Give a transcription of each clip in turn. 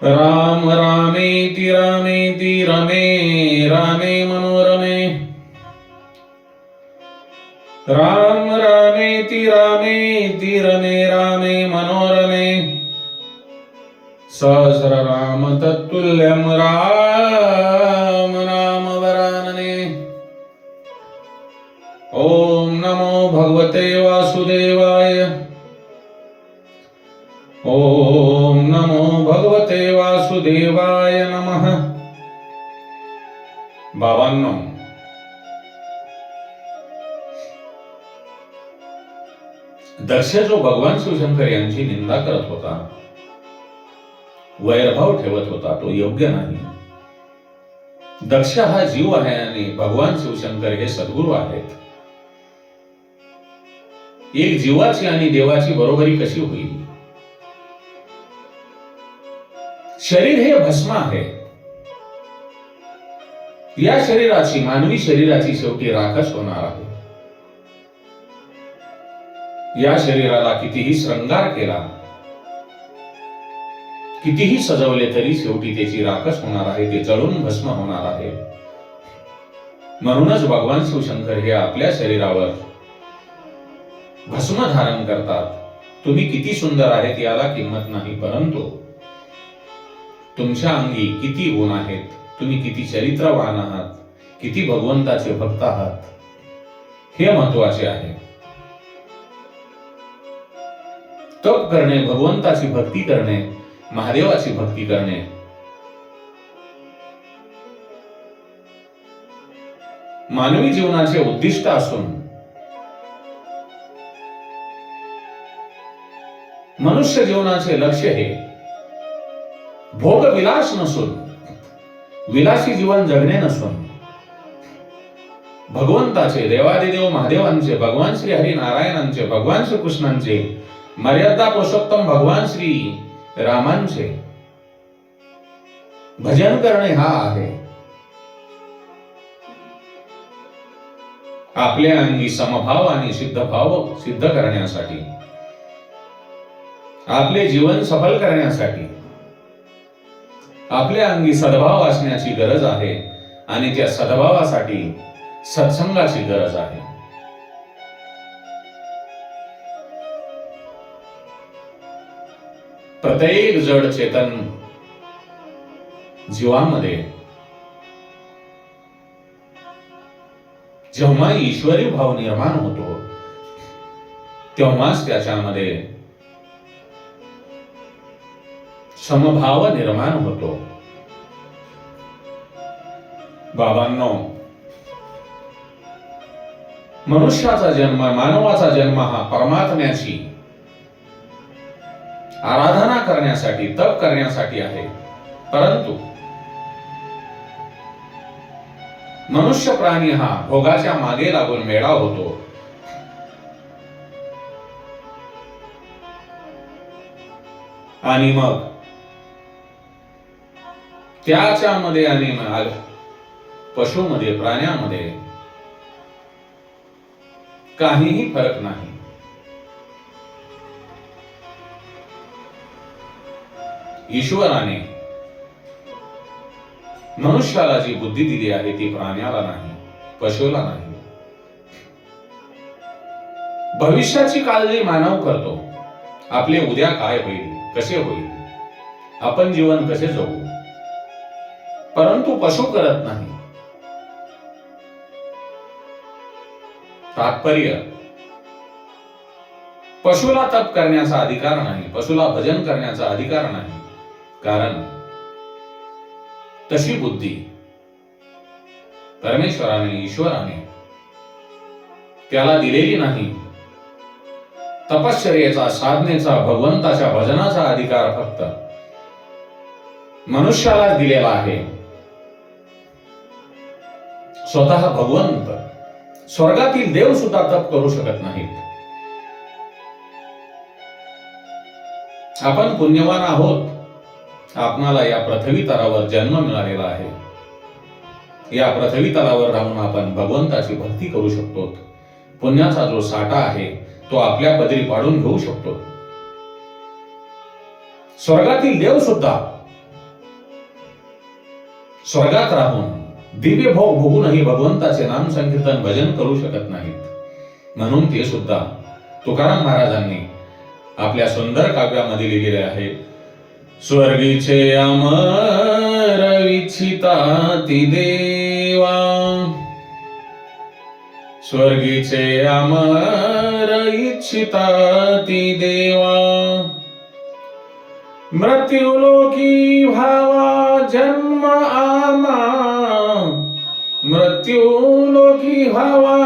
राम रामेति रामेति रमे रामे मनोरमे राम रामेति रामेति रमे रामे मनोरमे सहस्रनाम तत्तुल्यं राम नाम वरानने। ओम नमो भगवते वासुदेवाय। ओम नमो भगवते वासुदेवाय नमः। बाबांनो, दक्ष जो भगवान शिवशंकर यांची निंदा करत होता, वैरभाव ठेवत होता, तो योग्य नाही। दक्ष हा जीव आहे आणि भगवान शिवशंकर हे सद्गुरू आहेत। एक जीवाची आणि देवाची बरोबरी कशी होईल? शरीर हे भस्म आहे। या शरीराची, मानवी शरीराची शेवटी राखच होणार आहे। या शरीराला कितीही श्रंगार केला, कितीही सजवले तरी शेवटी त्याची राखच होणार आहे, ते जळून भस्म होणार आहे। म्हणूनच भगवान शिवशंकर हे आपल्या शरीरावर भस्म धारण करतात। तुम्ही किती सुंदर आहेत याला किंमत नाही, परंतु तुमच्या अंगी किती गुण आहेत, तुम्ही किती चरित्रवान आहात, किती भगवंताचे भक्त आहात, हे महत्वाचे आहे। तप करणे, भगवंताची भक्ती करणे, महादेवाची भक्ती करणे, मानवी जीवनाचे उद्दिष्ट असून मनुष्य जीवनाचे लक्ष्य हे भोग विलास नसून, विलासी जीवन जगणे नसून, भगवंताचे, देवादिदेव महादेवांचे, भगवान श्री हरी नारायणांचे, भगवान श्री कृष्णांचे, मर्यादा पुरुषोत्तम भगवान श्री रामांचे भजन करणे हा आहे। आपल्या अंगी समभाव आणि सिद्धभाव सिद्ध करण्यासाठी, आपले जीवन सफल करण्यासाठी आपल्या अंगी सद्भाव असण्याची गरज आहे आणि त्या सद्भावासाठी सत्संगाची गरज आहे। प्रत्येक जड चेतन जीवामध्ये जेव्हा ईश्वरी भाव निर्माण होतो, तेव्हाच त्याच्यामध्ये समभाव निर्माण होतो। बाबांनो, मनुष्याचा जन्म, मानवाचा जन्म हा परमात्म्याची आराधना करण्यासाठी, तप करण्यासाठी आहे। परंतु मनुष्य प्राणी हा भोगाच्या मागे लागून मेळा होतो। आणि मग त्याच्यामध्ये आणि पशुमध्ये, प्राण्यामध्ये काहीही फरक नाही। ईश्वराने मनुष्याला जी बुद्धी दिली आहे ती प्राण्याला नाही, पशुला नाही। भविष्याची काळजी मानव करतो। आपले उद्या काय होईल, कसे होईल, आपण जीवन कसे जगू, परंतु पशु करत नाही। तात्पर्य, पशुला तप करण्याचा अधिकार नाही, पशुला भजन करण्याचा अधिकार नाही, कारण तशी बुद्धी परमेश्वराने, ईश्वराने त्याला दिलेली नाही। तपश्चर्येचा, साधनेचा, भगवंताच्या भजनाचा अधिकार फक्त मनुष्यालाच दिलेला आहे। स्वतः भगवंत, स्वर्गातील देव सुद्धा तप करू शकत नाहीत। आपण पुण्यवान आहोत, आपणाला या पृथ्वी तलावर जन्म मिळालेला आहे। या पृथ्वी तलावर राहून आपण भगवंताची भक्ती करू शकतो। पुण्याचा जो साठा आहे तो आपल्या पदरी पाडून घेऊ शकतो। स्वर्गातील देव सुद्धा स्वर्गात राहून दिव्य भोग भोगूनही भगवंताचे नाम संकीर्तन भजन करू शकत नाहीत. म्हणून ते सुद्धा तुकाराम महाराजांनी आपल्या सुंदर काव्यामध्ये लिहिलेले आहे. स्वर्गीचे अमर इच्छिता ती देवा, स्वर्गीचे अमर इच्छिता ती देवा, मृत्युलोकी व्हावा जन्म आमा, मृत्युलोकी व्हावा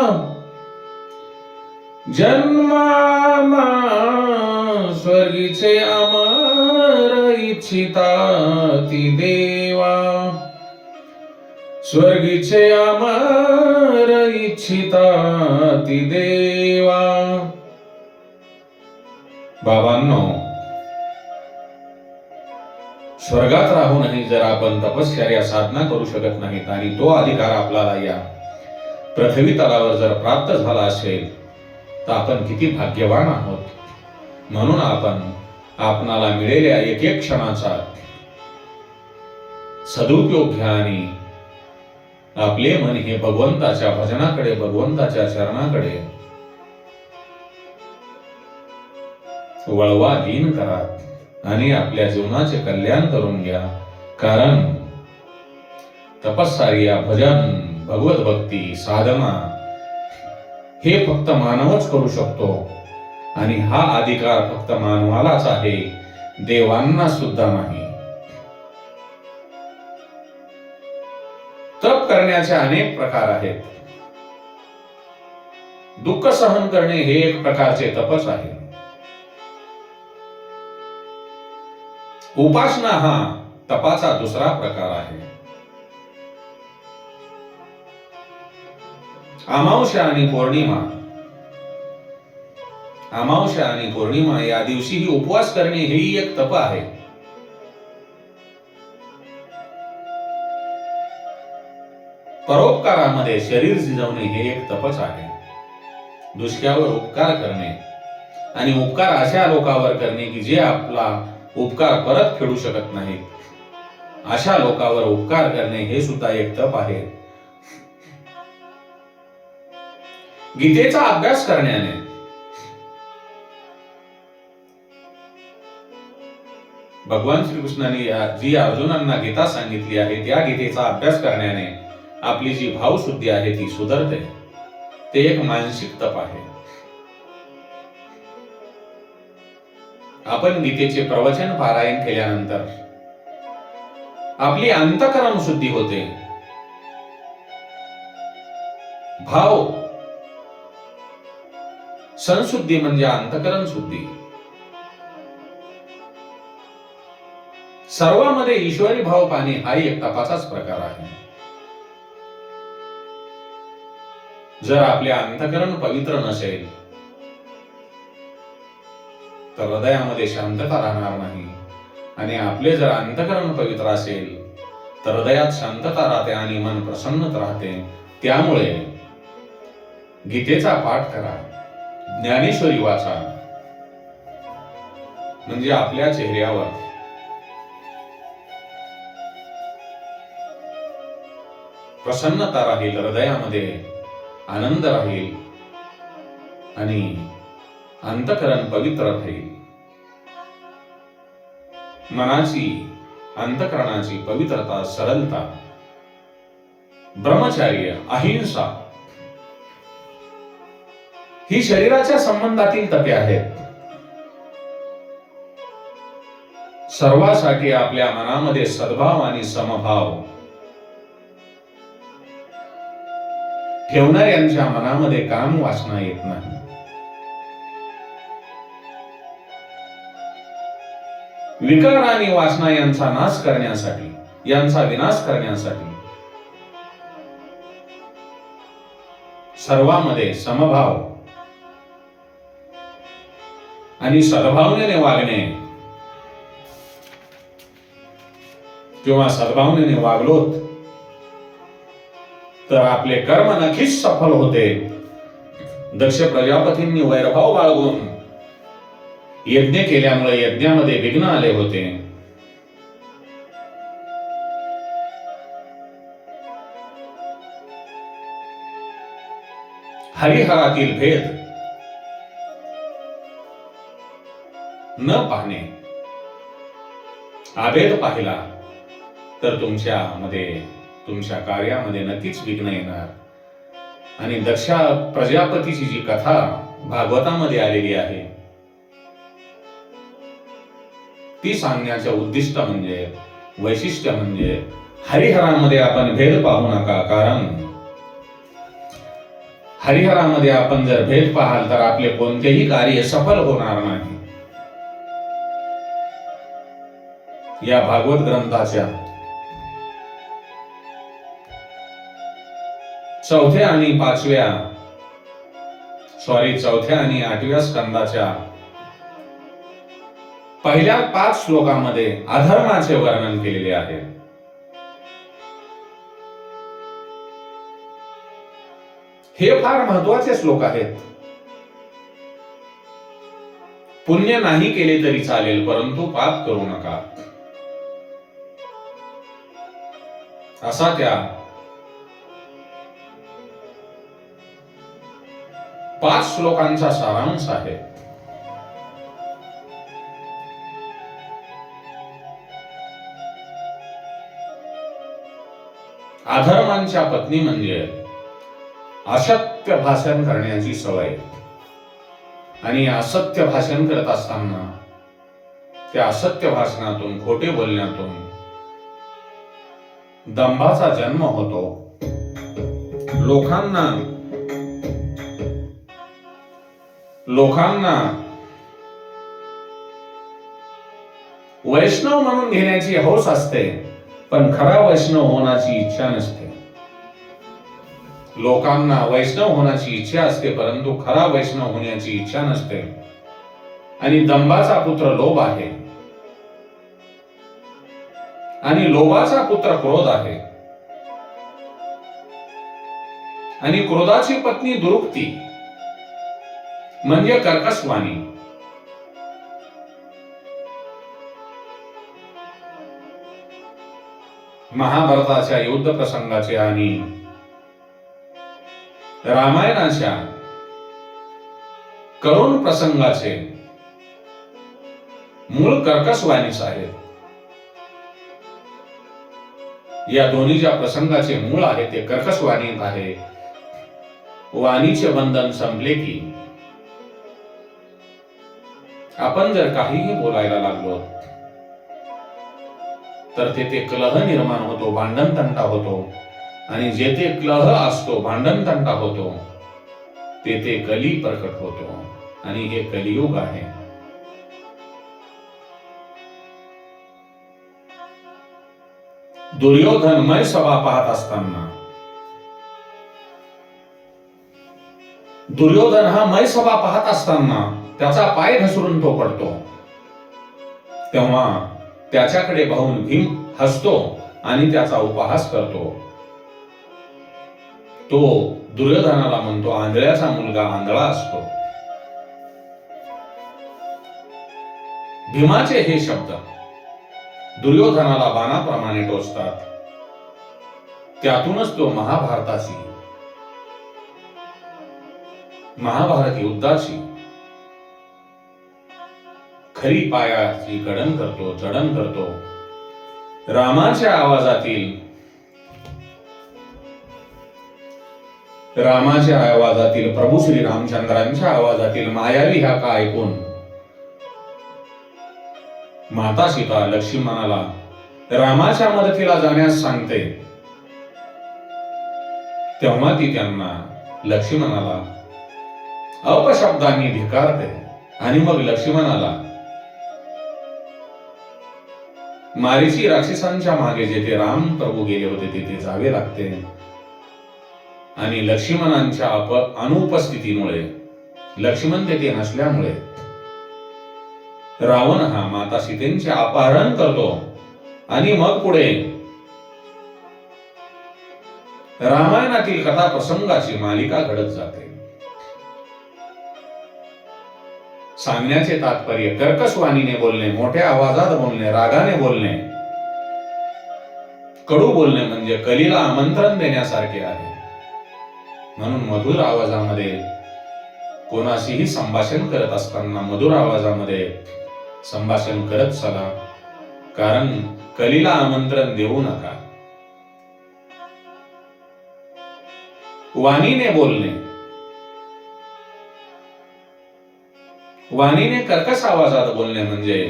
जन्म आमा, स्वर्गीचे अमर इच्छिता ती देवा, स्वर्गीचे अमर इच्छिता ती देवा. बाबांनो, स्वर्गात राहूनही जर आपण तपश्चर्या साधना करू शकत नाहीत आणि तो अधिकार आपल्याला या पृथ्वी तलावर जर प्राप्त झाला असेल तर आपण किती भाग्यवान आहोत. म्हणून आपण आपणाला मिळेल्या एक एक क्षणाचा सदुपयोग घ्या आणि आपले मन हे भगवंताच्या भजनाकडे, भगवंताच्या चरणाकडे वळवा लीन करा आणि आपल्या जीवनाचे कल्याण करून घ्या. कारण तपस्या, भजन, भगवत भक्ती, साधना हे फक्त मानवच करू शकतो आणि हा अधिकार फक्त मानवालाच आहे, देवांना सुद्धा नाही. तप करण्याचे अनेक प्रकार आहेत. दुःख सहन करणे हे एक प्रकारचे तपच आहे. उपासना हा तपाचा दुसरा प्रकार आहे. अमावस्या आणि पौर्णिमा, अमावस्या आणि पौर्णिमा या दिवशीही उपवास करणे हेही एक तप आहे. परोपकारामध्ये शरीर झिजवणे हे एक तपच आहे. दुसऱ्यावर उपकार करणे आणि उपकार अशा लोकांवर करणे की जे आपला उपकार परत फेडू शकत नाहीत, अशा लोकांवर उपकार करणे हे सुद्धा एक तप आहे. गीतेचा अभ्यास करण्याने, भगवान श्रीकृष्णाने जी अर्जुनांना गीता सांगितली आहे त्या गीतेचा अभ्यास करण्याने आपली जी भावशुद्धी आहे ती सुधारते. ते एक मानसिक तप आहे. आपण गीतेचे प्रवचन पारायण केल्यानंतर आपली अंतःकरण शुद्धी होते. भाव संशुद्धी म्हणजे अंतःकरण शुद्धी. सर्वांमध्ये ईश्वरी भाव पाहणे हा एक तपाचाच प्रकार आहे. जर आपले अंतःकरण पवित्र नसेल तर हृदयामध्ये शांतता राहणार नाही आणि आपले जर अंतःकरण पवित्र असेल तर हृदयात शांतता राहते आणि मन प्रसन्न राहते. त्यामुळे गीतेचा पाठ करा, ज्ञानेश्वरी वाचा, म्हणजे आपल्या चेहऱ्यावर प्रसन्नता राहील, हृदयामध्ये आनंद राहील आणि अंतःकरण पवित्र राहील. मनाची, अंतःकरणाची पवित्रता, सरलता, ब्रह्मचर्य, अहिंसा ही शरीराच्या संबंधातील तपे आहेत. सर्वासाठी आपल्या मनामध्ये सद्भाव आणि समभाव ठेवणाऱ्यांच्या मनामध्ये काम वासना येत नाही. विकार आणि वासना यांचा नाश करण्यासाठी, यांचा विनाश करण्यासाठी सर्वांमध्ये समभाव आणि सद्भावनेने वागणे किंवा सद्भावनेने वागलोत तर आपले कर्म नक्कीच सफल होते. दक्ष प्रजापतींनी वैरभाव बाळगून यज्ञ केल्यामुळे यज्ञामध्ये विघ्न आले होते. हरिहरातील भेद न पाहणे, अभेद पाहिला तर तुमच्या कार्यामध्ये नक्कीच विघ्न येणार. आणि दक्ष प्रजापतीची जी कथा भागवतामध्ये आलेली आहे ती सांगण्याचं उद्दिष्ट म्हणजे, वैशिष्ट्य म्हणजे, हरिहरामध्ये आपण भेद पाहू नका. कारण हरिहरामध्ये आपण जर भेद पाहाल तर आपले कोणतेही कार्य सफल होणार नाही. या भागवत ग्रंथाच्या चौथ्या आणि 8व्या स्कंदाच्या पहिल्या 5 श्लोकामध्ये अधर्माचे वर्णन केलेले आहे. हे फार महत्वाचे श्लोक आहेत. पुण्य नाही केले तरी चालेल, परंतु पाप करू नका, असा त्या 5 श्लोकांचा सारांश आहे. अधर्मांच्या पत्नी म्हणजे असत्य भाषण करण्याची सवय. आणि असत्य भाषण करत असताना त्या असत्य भाषणातून, खोटे बोलण्यातून दंभाचा जन्म होतो. लोकांना वैष्णव म्हणून घेण्याची हौस असते, पण खरा वैष्णव होण्याची इच्छा नसते. लोकांना वैष्णव होण्याची इच्छा असते, परंतु खरा वैष्णव होण्याची इच्छा नसते. आणि दंभाचा पुत्र लोभ आहे, आणि लोभाचा पुत्र क्रोध आहे, आणि क्रोधाची पत्नी दुरुक्ती म्हणजे कर्कशवाणी. महाभारताच्या युद्ध प्रसंगाचे आणि रामायणाच्या करुण प्रसंगाचे मूळ कर्कशवाणीच आहे. या दोन्हीच्या प्रसंगाचे मूळ आहे ते कर्कशवाणीत आहे. वाणीचे बंधन संपले की आपण जर काहीही बोलायला लागलो तर तेथे कलह निर्माण होतो, भांडण तंटा होतो. आणि जेथे कलह असतो, भांडण तंटा होतो, तेथे कली प्रकट होतो. आणि हे कलियुग आहे. दुर्योधन मय सभा पाहत असताना, दुर्योधन हा मय सभा पाहत असताना त्याचा पाय घसरून तो पडतो. तेव्हा त्याच्याकडे पाहून भीम हसतो आणि त्याचा उपहास करतो. तो दुर्योधनाला म्हणतो, आंधळ्याचा मुलगा आंधळा असतो. भीमाचे हे शब्द दुर्योधनाला बाणाप्रमाणे टोचतात. त्यातूनच तो महाभारत युद्धाची खरी पायाची जडण करतो. रामाच्या आवाजातील प्रभू श्री रामचंद्रांच्या आवाजातील मायावी हा का ऐकून माता सीता लक्ष्मणाला रामाच्या मदतीला जाण्यास सांगते. तेव्हा ती त्यांना लक्ष्मणाला अपशब्दांनी धिक्कारते. आणि मग लक्ष्मणाला मारीची राक्षसांच्या मागे जेथे राम प्रभू गेले होते तेथे जावे लागते. आणि लक्ष्मणांच्या अनुपस्थितीमुळे, लक्ष्मण तेथे नसल्यामुळे रावण हा माता सीतेचे अपहरण करतो. आणि मग पुढे रामायणातील कथा प्रसंगाची मालिका घडत जाते. सांगण्याचे तात्पर्य, कर्कशवाणीने बोलणे, मोठ्या आवाजात बोलणे, रागाने बोलणे, कडू बोलणे म्हणजे कलीला आमंत्रण देण्यासारखे आहे. म्हणून मधुर आवाजामध्ये कोणाशीही संभाषण करत असताना मधुर आवाजामध्ये संभाषण करत चला, कारण कलीला आमंत्रण देऊ नका. वाणीने बोलणे, वाणीने कर्कश आवाजात बोलणे म्हणजे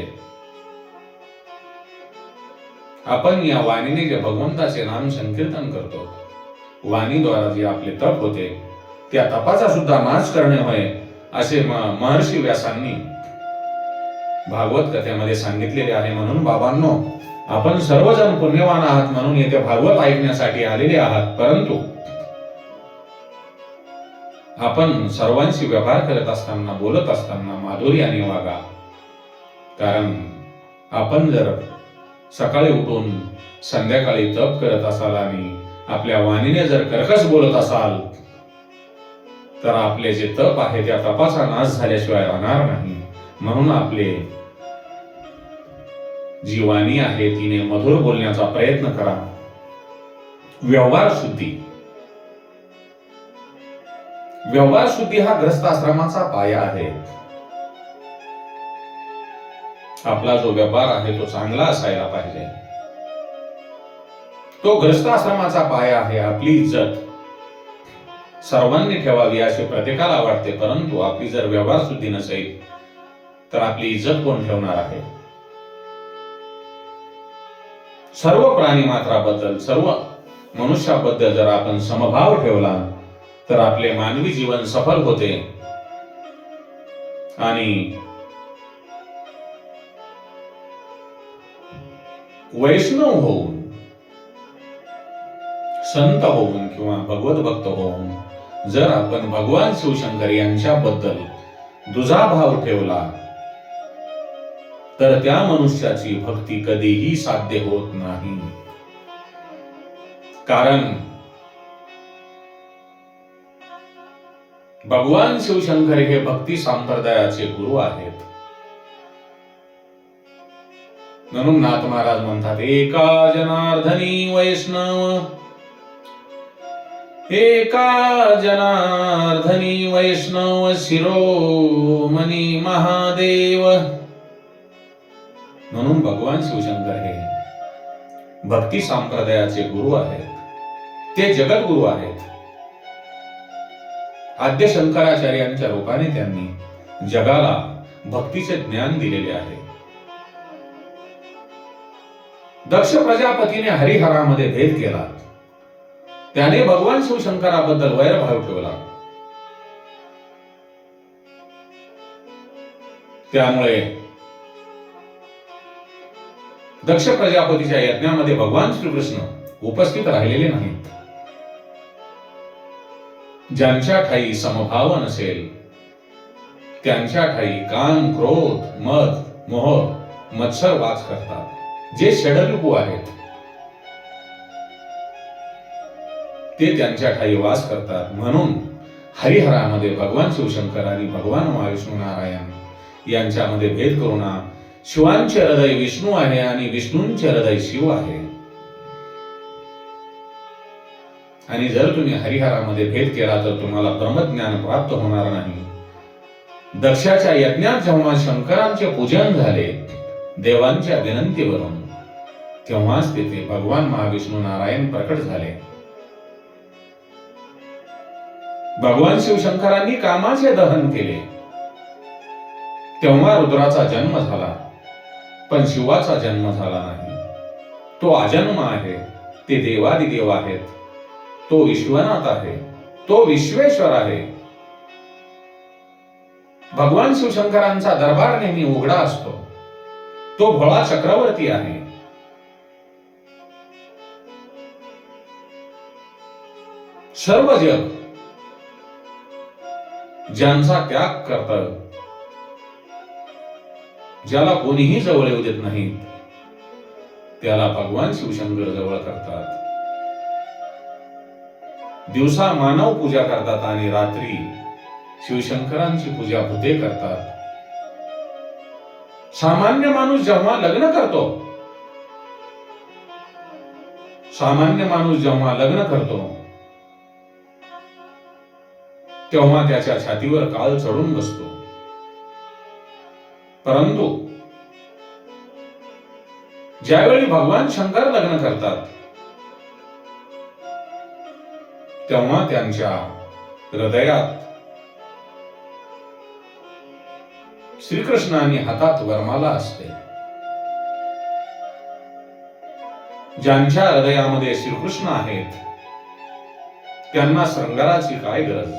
आपण या वाणीने जे भगवंताचे नाम संकीर्तन करतो, वाणीद्वारा जे आपले तप होते, त्या तपाचा सुद्धा नाश करणे होय, असे महर्षी व्यासांनी भागवत कथेमध्ये सांगितलेले आहे. म्हणून बाबांनो, आपण सर्वजण पुण्यवान आहात म्हणून येथे भागवत ऐकण्यासाठी आलेले आहात, परंतु आपण सर्वांशी व्यवहार करत असताना, बोलत असताना माधुर्याने वागा. कारण आपण जर सकाळी उठून संध्याकाळी तप करत असाल आणि आपल्या वाणीने जर कर्कश बोलत असाल, तर आपले जे तप आहे त्या तपाचा नाश झाल्याशिवाय राहणार नाही. म्हणून आपले जी वाणी आहे तिने मधुर बोलण्याचा प्रयत्न करा. व्यवहार शुद्धी, व्यवहार शुद्धी हा ग्रस्ताश्रमाचा पाया आहे. आपला जो व्यापार आहे तो चांगला असायला पाहिजे. तो ग्रस्ताश्रमाचा पाया आहे. आपली इज्जत सर्वांनी ठेवावी असे प्रत्येकाला वाटते, परंतु आपली जर व्यवहार शुद्धी नसेल तर आपली इज्जत कोण ठेवणार आहे? सर्व प्राणी मात्राबद्दल, सर्व मनुष्याबद्दल जर आपण समभाव ठेवला तर आपले मानवी जीवन सफल होते आणि वैष्णव होऊन, संत होऊन किंवा भगवत भक्त होऊन जर आपण भगवान शिवशंकर यांच्याबद्दल दुजाभाव ठेवला तर त्या मनुष्याची भक्ती कधीही साध्य होत नाही. कारण भगवान शिवशंकर हे भक्ती संप्रदायाचे गुरु आहेत. म्हणून नाथ महाराज म्हणतात, एका जनार्दनी वैष्णव, एका जनार्दनी वैष्णव शिरोमणी महादेव. म्हणून भगवान शिवशंकर हे भक्ती संप्रदायाचे गुरु आहेत. ते जगद्गुरु आहेत. आद्य शंकराचार्यांच्या रूपाने त्यांनी जगाला भक्तीचे ज्ञान दिलेले आहे. दक्ष प्रजापतीने हरिहरामध्ये भेद केला. त्याने भगवान शिवशंकराबद्दल वैरभाव ठेवला. त्यामुळे दक्ष प्रजापतीच्या यज्ञामध्ये भगवान श्रीकृष्ण उपस्थित राहिलेले नाहीत. ज्यांच्या ठाई समभाव नसेल त्यांच्या ठाई काम, क्रोध, मद, मोह, मत्सर वास करतात. जे षडरिपू आहेत ते त्यांच्या ठाई वास करतात. म्हणून हरिहरामध्ये भगवान शिवशंकर आणि भगवान महाविष्णू नारायण यांच्यामध्ये भेद करू नका. शिवांचे हृदय विष्णू आहे आणि विष्णूंचे हृदय शिव आहे. आणि जर तुम्ही हरिहरामध्ये भेद केला तर तुम्हाला ब्रह्मज्ञान प्राप्त होणार नाही. दक्षाच्या यज्ञात जेव्हा शंकरांचे पूजन झाले देवांच्या विनंतीवरून, तेव्हाच तेथे भगवान महाविष्णू नारायण प्रकट झाले. भगवान शिवशंकरांनी कामाचे दहन केले तेव्हा रुद्राचा जन्म झाला, पण शिवाचा जन्म झाला नाही. तो अजन्म आहे. ते देवादिदेव आहेत. तो विश्वनाथ आहे. तो विश्वेश्वर आहे. भगवान शिवशंकरांचा दरबार नेहमी उघडा असतो. तो भोळा चक्रवर्ती आहे. सर्व जग ज्यांचा त्याग करतं, ज्याला कोणीही जवळ येऊ देत नाही, त्याला भगवान शिवशंकर जवळ करतात. दिवसा मानव पूजा करतात आणि रात्री शिवशंकरांची पूजा भूते करतात. सामान्य माणूस जेव्हा लग्न करतो, तेव्हा त्याच्या छातीवर काळ चढून बसतो. परंतु ज्यावेळी भगवान शंकर लग्न करतात तेव्हा त्यांच्या हृदयात श्रीकृष्ण आणि हातात वरमाला असते. ज्यांच्या हृदयामध्ये श्रीकृष्ण आहेत त्यांना श्रृंगाराची काय गरज.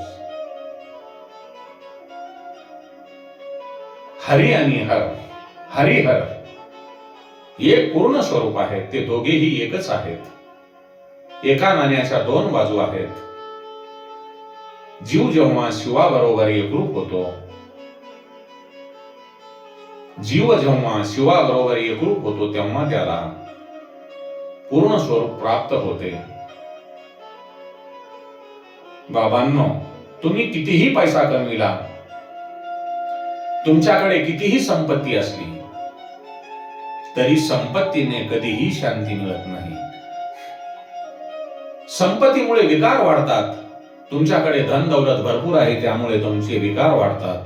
हरी आणि हर, हरिहर एक पूर्ण स्वरूप आहे. ते दोघेही एकच आहेत. एका नाण्याच्या दोन बाजू आहेत. जीव जेव्हा शिवाबरोबर एकरूप होतो, जीव जेव्हा शिवाबरोबर एकरूप होतो तेव्हा त्याला पूर्ण स्वरूप प्राप्त होते. बाबांनो, तुम्ही कितीही पैसा कमविला, तुमच्याकडे कितीही संपत्ती असली तरी संपत्तीने कधीही शांती मिळत नाही. संपत्तीमुळे विकार वाढतात. तुमच्याकडे धन दौलत भरपूर आहे त्यामुळे तुमचे विकार वाढतात.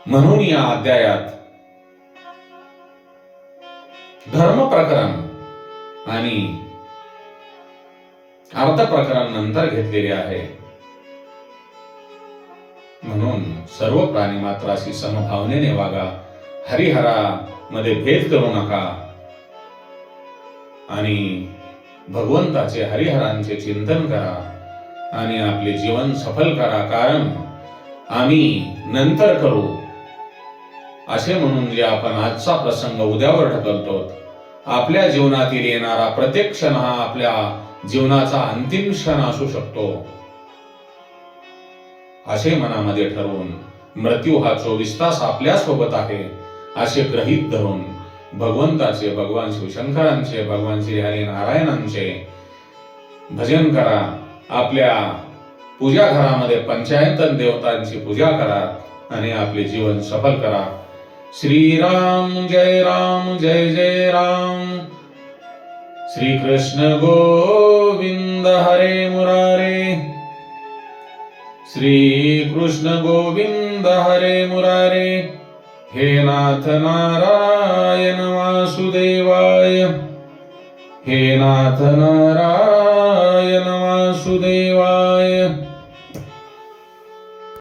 म्हणून या अध्यायात धर्म प्रकरण आणि अर्थ प्रकरण नंतर घेतलेले आहे. म्हणून सर्व प्राणी मात्राशी समभावनेने वागा. हरिहरा मध्ये भेद करू नका आणि भगवंताचे हरिहरांचे चिंतन करा आणि आपले जीवन सफल करा. कारण आम्ही नंतर करू असे म्हणून जे आपण आजचा प्रसंग उद्यावर ढकलतो, आपल्या जीवनातील येणारा प्रत्येक क्षण हा आपल्या जीवनाचा अंतिम क्षण असू शकतो असे मनामध्ये ठरवून, मृत्यू हा 24 तास आपल्या सोबत आहे असे गृहीत धरून भगवंताचे, भगवान शिवशंकरांचे, भगवान श्री हरी नारायणांचे भजन करा. आपल्या पूजा घरामध्ये पंचायतन देवतांची पूजा करा आणि आपले जीवन सफल करा. श्रीराम जय राम, जय जय राम. श्री कृष्ण गोविंद हरे मुरारे, श्री कृष्ण गोविंद हरे मुरारे. हे नाथ नारायण वासुदेवाय, हे नाथ नारायण वासुदेवाय.